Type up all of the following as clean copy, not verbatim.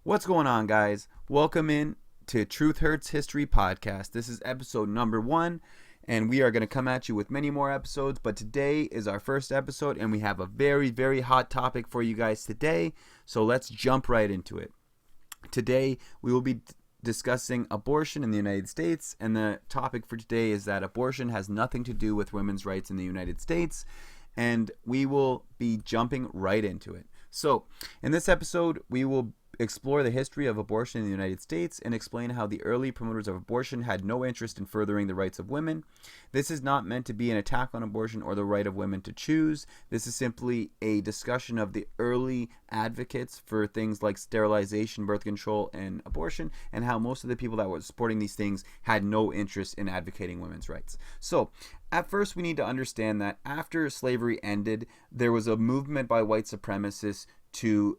What's going on, guys? Welcome in to Truth Hurts History Podcast. This is episode number 1, and we are going to come at you with many more episodes, but today is our first episode, and we have a very, very hot topic for you guys today, so let's jump right into it. Today, we will be discussing abortion in the United States, and the topic for today is that abortion has nothing to do with women's rights in the United States, and we will be jumping right into it. So, in this episode, we will explore the history of abortion in the United States and explain how the early promoters of abortion had no interest in furthering the rights of women. This is not meant to be an attack on abortion or the right of women to choose. This is simply a discussion of the early advocates for things like sterilization, birth control, and abortion, and how most of the people that were supporting these things had no interest in advocating women's rights. So, at first, we need to understand that after slavery ended, there was a movement by white supremacists to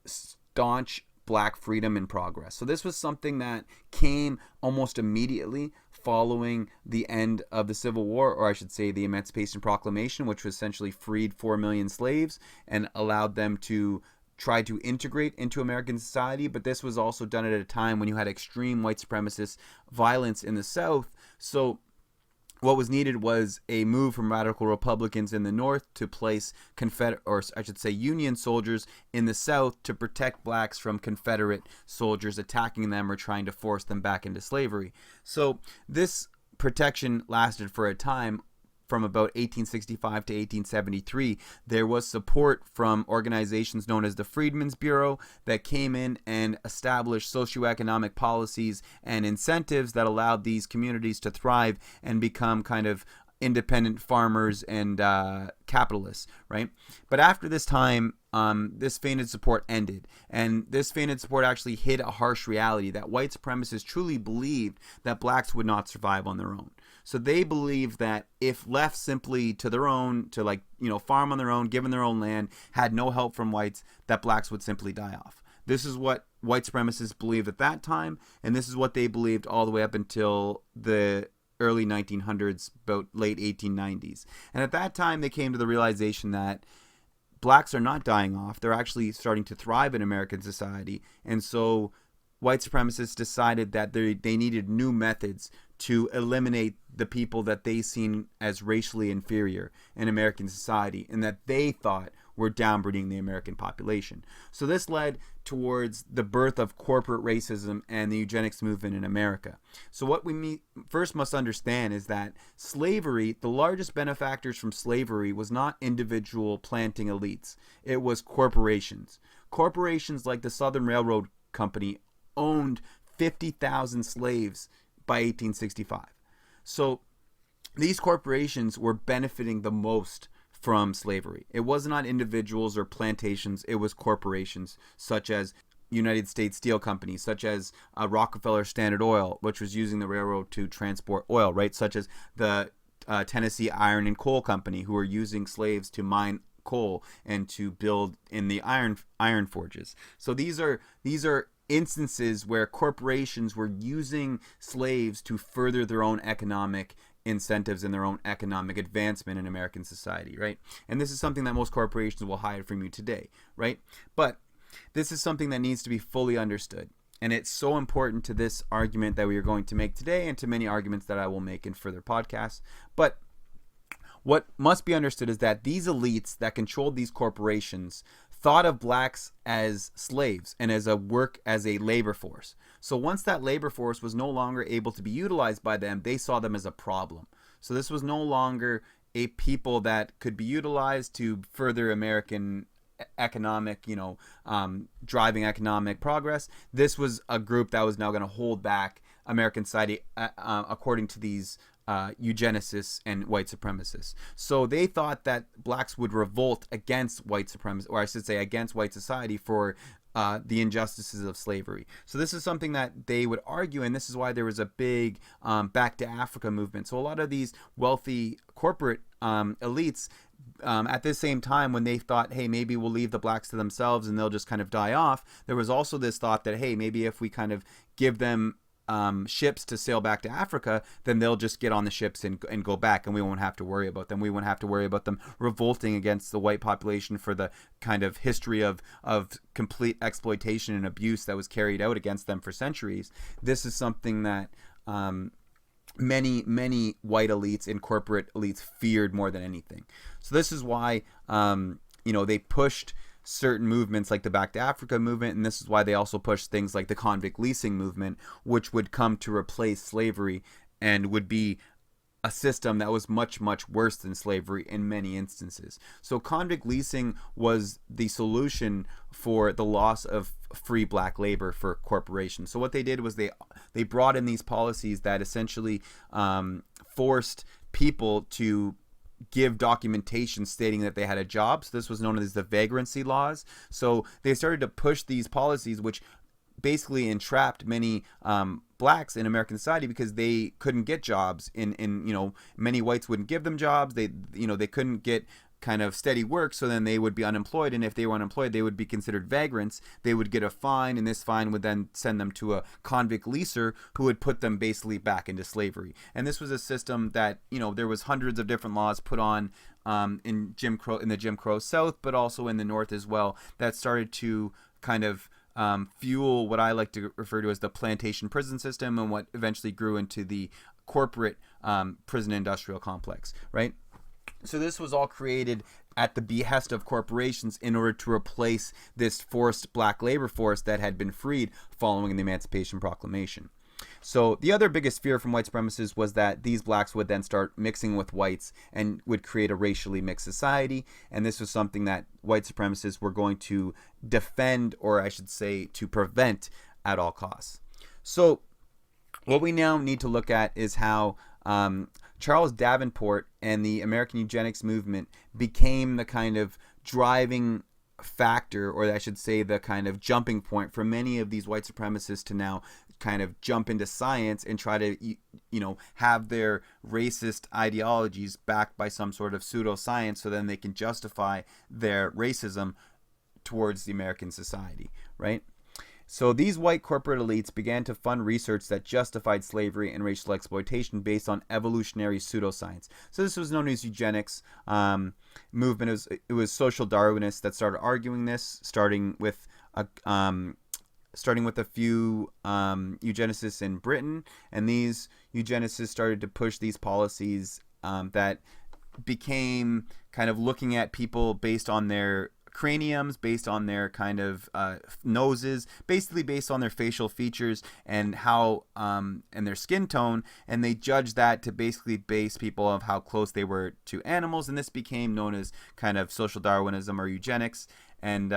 staunch black freedom and progress. So this was something that came almost immediately following the end of the Civil War, or I should say the Emancipation Proclamation, which essentially freed 4 million slaves and allowed them to try to integrate into American society. But this was also done at a time when you had extreme white supremacist violence in the South. So what was needed was a move from radical Republicans in the North to place Union soldiers in the South to protect blacks from Confederate soldiers attacking them or trying to force them back into slavery. So this protection lasted for a time. From about 1865 to 1873, there was support from organizations known as the Freedmen's Bureau that came in and established socioeconomic policies and incentives that allowed these communities to thrive and become kind of independent farmers and capitalists, right? But after this time, this feigning support ended, and this feigning support actually hid a harsh reality that white supremacists truly believed that blacks would not survive on their own. So they believed that if left simply to their own, to farm on their own, given their own land, had no help from whites, that blacks would simply die off. This is what white supremacists believed at that time, and this is what they believed all the way up until the early 1900s, about late 1890s. And at that time, they came to the realization that blacks are not dying off. They're actually starting to thrive in American society. And so white supremacists decided that they needed new methods to eliminate the people that they seen as racially inferior in American society and that they thought were downbreeding the American population. So this led towards the birth of corporate racism and the eugenics movement in America. So what we first must understand is that slavery, the largest benefactors from slavery was not individual planting elites. It was corporations. Corporations like the Southern Railroad Company owned 50,000 slaves by 1865. So these corporations were benefiting the most from slavery. It was not individuals or plantations, it was corporations such as United States Steel Company, such as Rockefeller Standard Oil, which was using the railroad to transport oil, right? Such as the Tennessee Iron and Coal Company, who were using slaves to mine coal and to build in the iron forges. So these are instances where corporations were using slaves to further their own economic incentives and their own economic advancement in American society, right? And this is something that most corporations will hide from you today, right? But this is something that needs to be fully understood. And it's so important to this argument that we are going to make today and to many arguments that I will make in further podcasts. But what must be understood is that these elites that controlled these corporations thought of blacks as slaves and as a labor force. So once that labor force was no longer able to be utilized by them, they saw them as a problem. So this was no longer a people that could be utilized to further American economic, driving economic progress. This was a group that was now going to hold back American society according to these eugenicists and white supremacists. So they thought that blacks would revolt against white supremacy, or I should say against white society for the injustices of slavery. So this is something that they would argue, and this is why there was a big back to Africa movement. So a lot of these wealthy corporate elites at this same time, when they thought, hey, maybe we'll leave the blacks to themselves and they'll just kind of die off, there was also this thought that, hey, maybe if we kind of give them ships to sail back to Africa, then they'll just get on the ships and go back, and we won't have to worry about them. We won't have to worry about them revolting against the white population for the kind of history of complete exploitation and abuse that was carried out against them for centuries. This is something that many white elites and corporate elites feared more than anything. So this is why they pushed certain movements like the Back to Africa movement, and this is why they also pushed things like the convict leasing movement, which would come to replace slavery and would be a system that was much worse than slavery in many instances. So convict leasing was the solution for the loss of free black labor for corporations. So what they did was they brought in these policies that essentially forced people to give documentation stating that they had a job. So this was known as the vagrancy laws. So they started to push these policies, which basically entrapped many blacks in American society because they couldn't get jobs. Many whites wouldn't give them jobs. They couldn't get kind of steady work, so then they would be unemployed, and if they were unemployed, they would be considered vagrants. They would get a fine, and this fine would then send them to a convict leaser who would put them basically back into slavery. And this was a system that there was hundreds of different laws put on in the Jim Crow South, but also in the North as well, that started to kind of fuel what I like to refer to as the plantation prison system, and what eventually grew into the corporate prison industrial complex, right? So this was all created at the behest of corporations in order to replace this forced black labor force that had been freed following the Emancipation Proclamation. So the other biggest fear from white supremacists was that these blacks would then start mixing with whites and would create a racially mixed society. And this was something that white supremacists were going to defend, or I should say to prevent at all costs. So what we now need to look at is how Charles Davenport and the American Eugenics movement became the kind of driving factor, or I should say the kind of jumping point for many of these white supremacists to now kind of jump into science and try to have their racist ideologies backed by some sort of pseudoscience, so then they can justify their racism towards the American society, right? So these white corporate elites began to fund research that justified slavery and racial exploitation based on evolutionary pseudoscience. So this was known as eugenics movement. It was social Darwinists that started arguing this, starting with a few eugenicists in Britain, and these eugenicists started to push these policies that became kind of looking at people based on their craniums, based on their kind of noses, basically based on their facial features and how and their skin tone, and they judged that to basically base people of how close they were to animals, and this became known as kind of social Darwinism or eugenics, and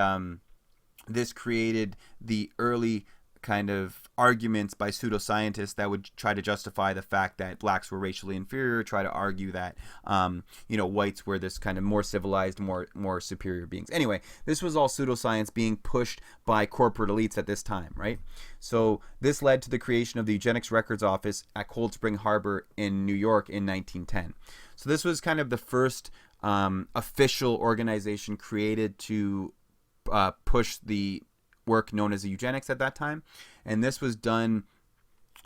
this created the early kind of arguments by pseudoscientists that would try to justify the fact that blacks were racially inferior, try to argue that whites were this kind of more civilized, more superior beings. Anyway, this was all pseudoscience being pushed by corporate elites at this time, right? So this led to the creation of the Eugenics Records Office at Cold Spring Harbor in New York in 1910. So this was kind of the first official organization created to push the work known as eugenics at that time, and this was done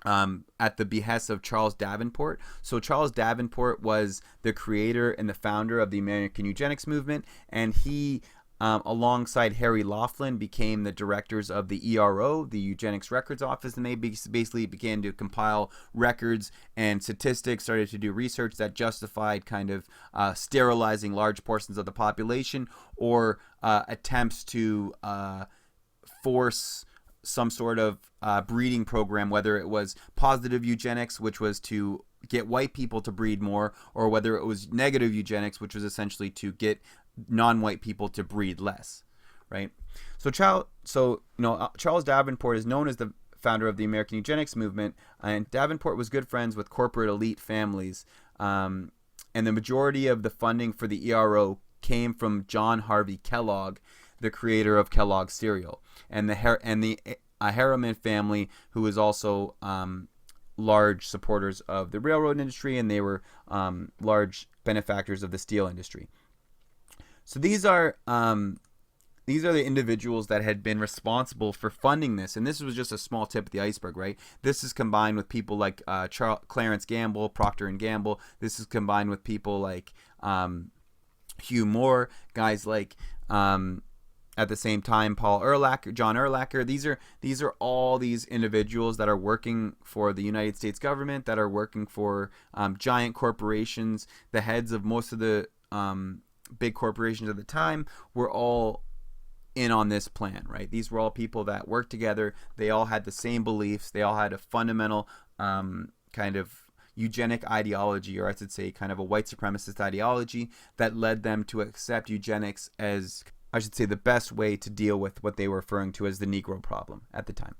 at the behest of Charles Davenport. So Charles Davenport was the creator and the founder of the American Eugenics movement, and he alongside Harry Laughlin became the directors of the ERO, the Eugenics Records Office, and they basically began to compile records and statistics, started to do research that justified kind of sterilizing large portions of the population, or attempts to force some sort of breeding program, whether it was positive eugenics, which was to get white people to breed more, or whether it was negative eugenics, which was essentially to get non-white people to breed less, right? So Charles Davenport is known as the founder of the American Eugenics movement, and Davenport was good friends with corporate elite families, and the majority of the funding for the ERO came from John Harvey Kellogg, the creator of Kellogg's cereal, and the Harriman family, who was also large supporters of the railroad industry, and they were large benefactors of the steel industry. So these are these are the individuals that had been responsible for funding this, and this was just a small tip of the iceberg, right? This is combined with people like Clarence Gamble, Procter and Gamble. This is combined with people like Hugh Moore, guys like at the same time John Urlacher. These are all these individuals that are working for the United States government, that are working for giant corporations. The heads of most of the big corporations at the time were all in on this plan, right? These were all people that worked together. They all had the same beliefs. They all had a fundamental kind of eugenic ideology, or I should say kind of a white supremacist ideology, that led them to accept eugenics as, I should say, the best way to deal with what they were referring to as the Negro problem at the time.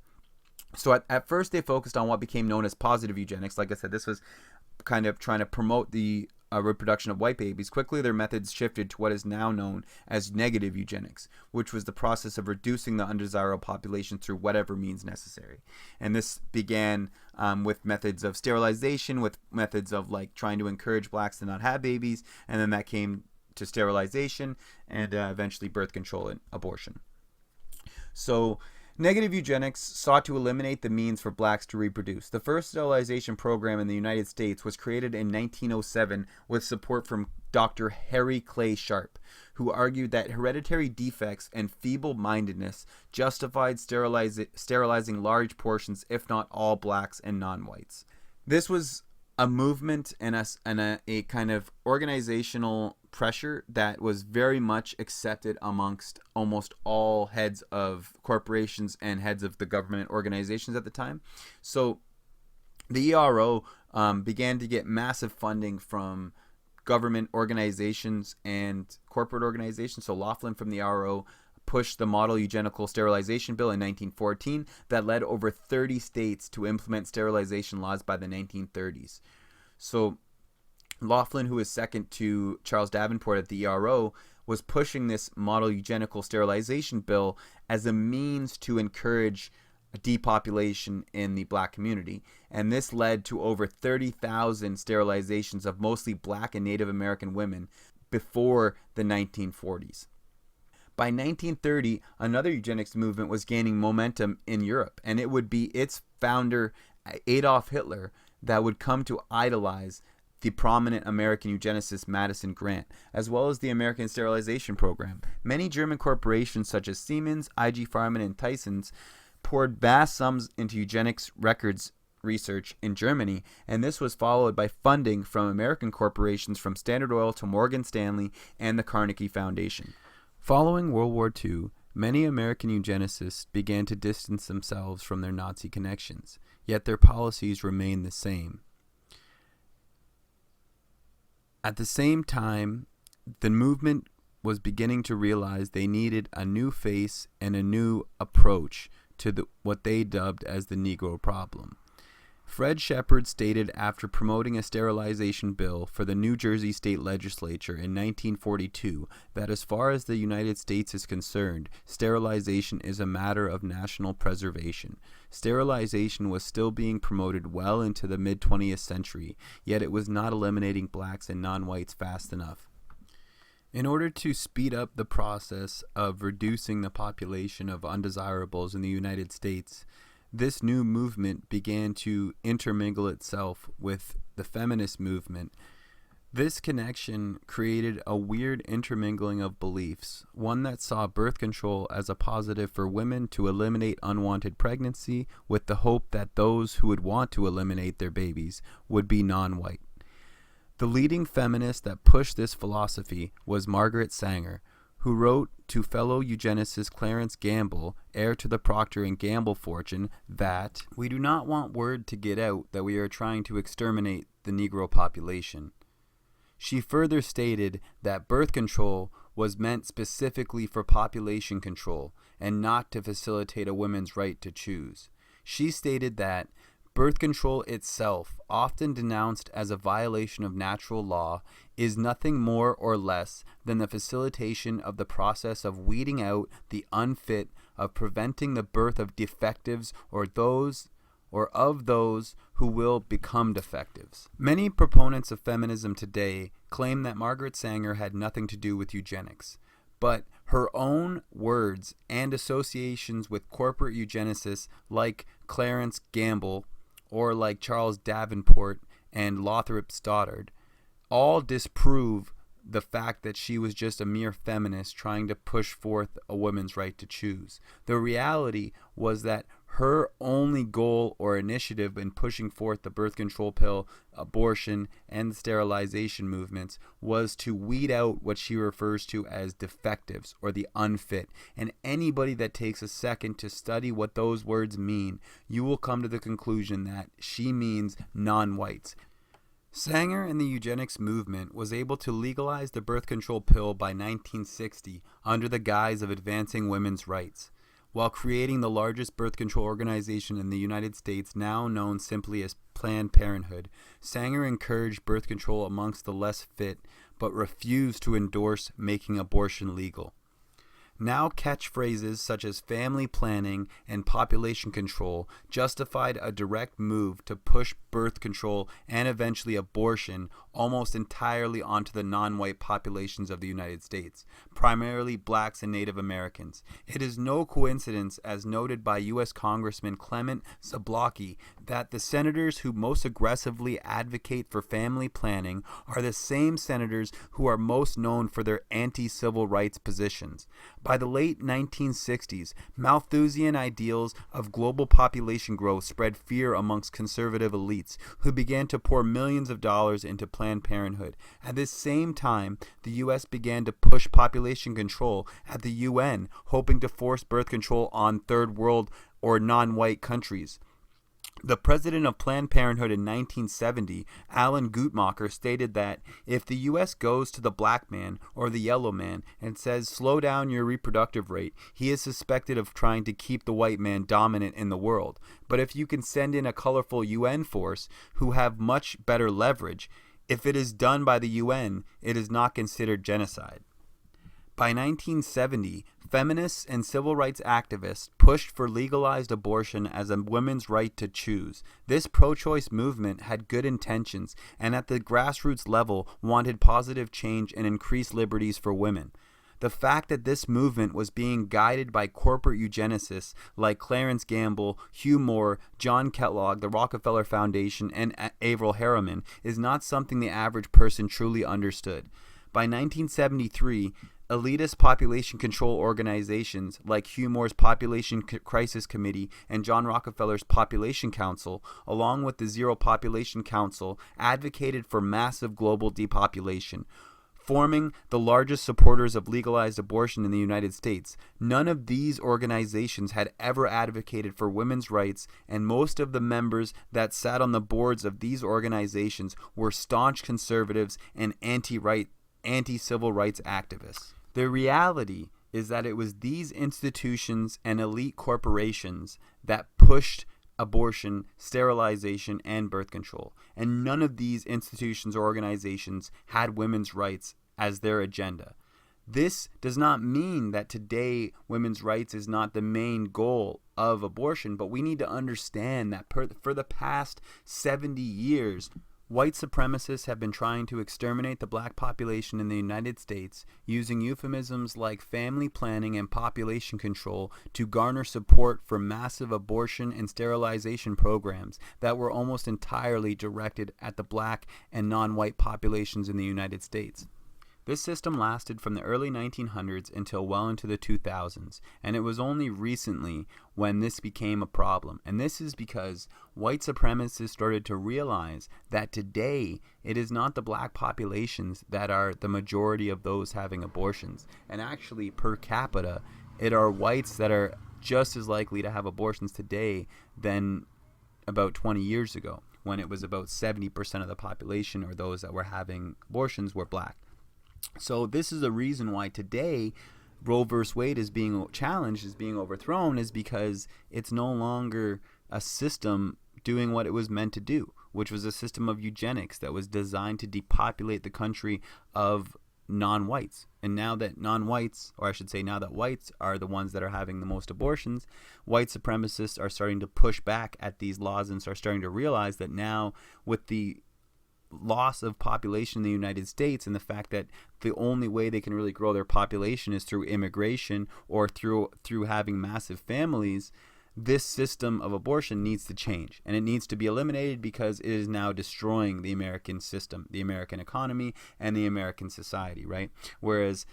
So at first they focused on what became known as positive eugenics. Like I said, this was kind of trying to promote the reproduction of white babies. Quickly, their methods shifted to what is now known as negative eugenics, which was the process of reducing the undesirable population through whatever means necessary. And this began with methods of sterilization, with methods of like trying to encourage blacks to not have babies, and then that came to sterilization and eventually birth control and abortion. So negative eugenics sought to eliminate the means for blacks to reproduce. The first sterilization program in the United States was created in 1907 with support from Dr. Harry Clay Sharp, who argued that hereditary defects and feeble-mindedness justified sterilizing large portions, if not all, blacks and non-whites. This was a movement and a kind of organizational pressure that was very much accepted amongst almost all heads of corporations and heads of the government organizations at the time. So the ERO began to get massive funding from government organizations and corporate organizations. So Laughlin from the ERO pushed the Model Eugenical Sterilization Bill in 1914 that led over 30 states to implement sterilization laws by the 1930s. So Laughlin, who is second to Charles Davenport at the ERO, was pushing this Model Eugenical Sterilization Bill as a means to encourage depopulation in the black community. And this led to over 30,000 sterilizations of mostly black and Native American women before the 1940s. By 1930, another eugenics movement was gaining momentum in Europe, and it would be its founder, Adolf Hitler, that would come to idolize the prominent American eugenicist Madison Grant, as well as the American Sterilization Program. Many German corporations such as Siemens, IG Farben, and Tyson's poured vast sums into eugenics records research in Germany, and this was followed by funding from American corporations from Standard Oil to Morgan Stanley and the Carnegie Foundation. Following World War II, many American eugenicists began to distance themselves from their Nazi connections, yet their policies remained the same. At the same time, the movement was beginning to realize they needed a new face and a new approach to what they dubbed as the Negro problem. Fred Shepard stated after promoting a sterilization bill for the New Jersey State Legislature in 1942 that as far as the United States is concerned, sterilization is a matter of national preservation. Sterilization was still being promoted well into the mid-20th century, yet it was not eliminating blacks and non-whites fast enough. In order to speed up the process of reducing the population of undesirables in the United States, this new movement began to intermingle itself with the feminist movement. This connection created a weird intermingling of beliefs, one that saw birth control as a positive for women to eliminate unwanted pregnancy, with the hope that those who would want to eliminate their babies would be non-white. The leading feminist that pushed this philosophy was Margaret Sanger, who wrote to fellow eugenicist Clarence Gamble, heir to the Procter & Gamble fortune, that we do not want word to get out that we are trying to exterminate the Negro population. She further stated that birth control was meant specifically for population control and not to facilitate a woman's right to choose. She stated that birth control itself, often denounced as a violation of natural law, is nothing more or less than the facilitation of the process of weeding out the unfit, of preventing the birth of defectives or of those who will become defectives. Many proponents of feminism today claim that Margaret Sanger had nothing to do with eugenics, but Her own words and associations with corporate eugenicists like Clarence Gamble or like Charles Davenport and Lothrop Stoddard all disprove the fact that she was just a mere feminist trying to push forth a woman's right to choose. The reality was that her only goal or initiative in pushing forth the birth control pill, abortion, and the sterilization movements was to weed out what she refers to as defectives or the unfit. And anybody that takes a second to study what those words mean, you will come to the conclusion that she means non-whites. Sanger and the eugenics movement was able to legalize the birth control pill by 1960 under the guise of advancing women's rights, while creating the largest birth control organization in the United States, now known simply as Planned Parenthood. Sanger encouraged birth control amongst the less fit, but refused to endorse making abortion legal. Now catchphrases such as family planning and population control justified a direct move to push birth control and eventually abortion almost entirely onto the non-white populations of the United States, primarily blacks and Native Americans. It is no coincidence, as noted by U.S. Congressman Clement Zablocki, that the senators who most aggressively advocate for family planning are the same senators who are most known for their anti-civil rights positions. By the late 1960s, Malthusian ideals of global population growth spread fear amongst conservative elites, who began to pour millions of dollars into Planned Parenthood. At this same time, the U.S. began to push population control at the UN, hoping to force birth control on third world or non-white countries. The president of Planned Parenthood in 1970, Alan Guttmacher, stated that if the U.S. goes to the black man or the yellow man and says, slow down your reproductive rate, he is suspected of trying to keep the white man dominant in the world. But if you can send in a colorful UN force who have much better leverage, if it is done by the UN, it is not considered genocide. By 1970, feminists and civil rights activists pushed for legalized abortion as a woman's right to choose. This pro-choice movement had good intentions and at the grassroots level wanted positive change and increased liberties for women. The fact that this movement was being guided by corporate eugenicists like Clarence Gamble, Hugh Moore, John Kellogg, the Rockefeller Foundation, and Averell Harriman is not something the average person truly understood. By 1973, elitist population control organizations like Hugh Moore's Population Crisis Committee and John Rockefeller's Population Council, along with the Zero Population Council, advocated for massive global depopulation, forming the largest supporters of legalized abortion in the United States. None of these organizations had ever advocated for women's rights, and most of the members that sat on the boards of these organizations were staunch conservatives and anti-civil rights activists. The reality is that it was these institutions and elite corporations that pushed abortion, sterilization, and birth control. And none of these institutions or organizations had women's rights as their agenda. This does not mean that today women's rights is not the main goal of abortion, but we need to understand that for the past 70 years, white supremacists have been trying to exterminate the black population in the United States using euphemisms like family planning and population control to garner support for massive abortion and sterilization programs that were almost entirely directed at the black and non-white populations in the United States. This system lasted from the early 1900s until well into the 2000s, and it was only recently when this became a problem. And this is because white supremacists started to realize that today it is not the black populations that are the majority of those having abortions. And actually, per capita, it are whites that are just as likely to have abortions today than about 20 years ago, when it was about 70% of the population or those that were having abortions were black. So this is the reason why today Roe versus Wade is being challenged, is being overthrown, is because it's no longer a system doing what it was meant to do, which was a system of eugenics that was designed to depopulate the country of non-whites. And now that non-whites, or I should say now that whites are the ones that are having the most abortions, white supremacists are starting to push back at these laws and are starting to realize that now with the loss of population in the United States and the fact that the only way they can really grow their population is through immigration or through having massive families, this system of abortion needs to change, and it needs to be eliminated because it is now destroying the American system, the American economy, and the American society, right? Whereas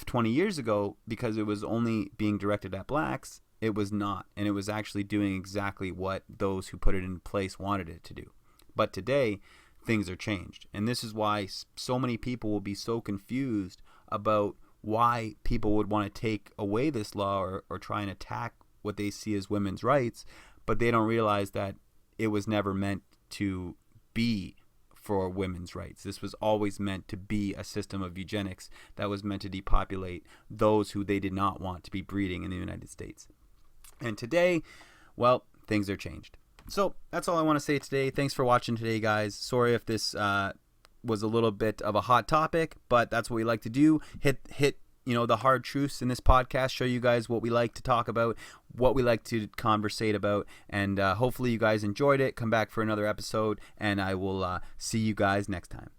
20 years ago, because it was only being directed at blacks, it was not, and it was actually doing exactly what those who put it in place wanted it to do. But today, things are changed, and this is why so many people will be so confused about why people would want to take away this law or try and attack what they see as women's rights, but they don't realize that it was never meant to be for women's rights. This was always meant to be a system of eugenics that was meant to depopulate those who they did not want to be breeding in the United States. And today, well, things are changed. So that's all I want to say today. Thanks for watching today, guys. Sorry if this was a little bit of a hot topic, but that's what we like to do. Hit the hard truths in this podcast, show you guys what we like to talk about, what we like to conversate about, and hopefully you guys enjoyed it. Come back for another episode, and I will see you guys next time.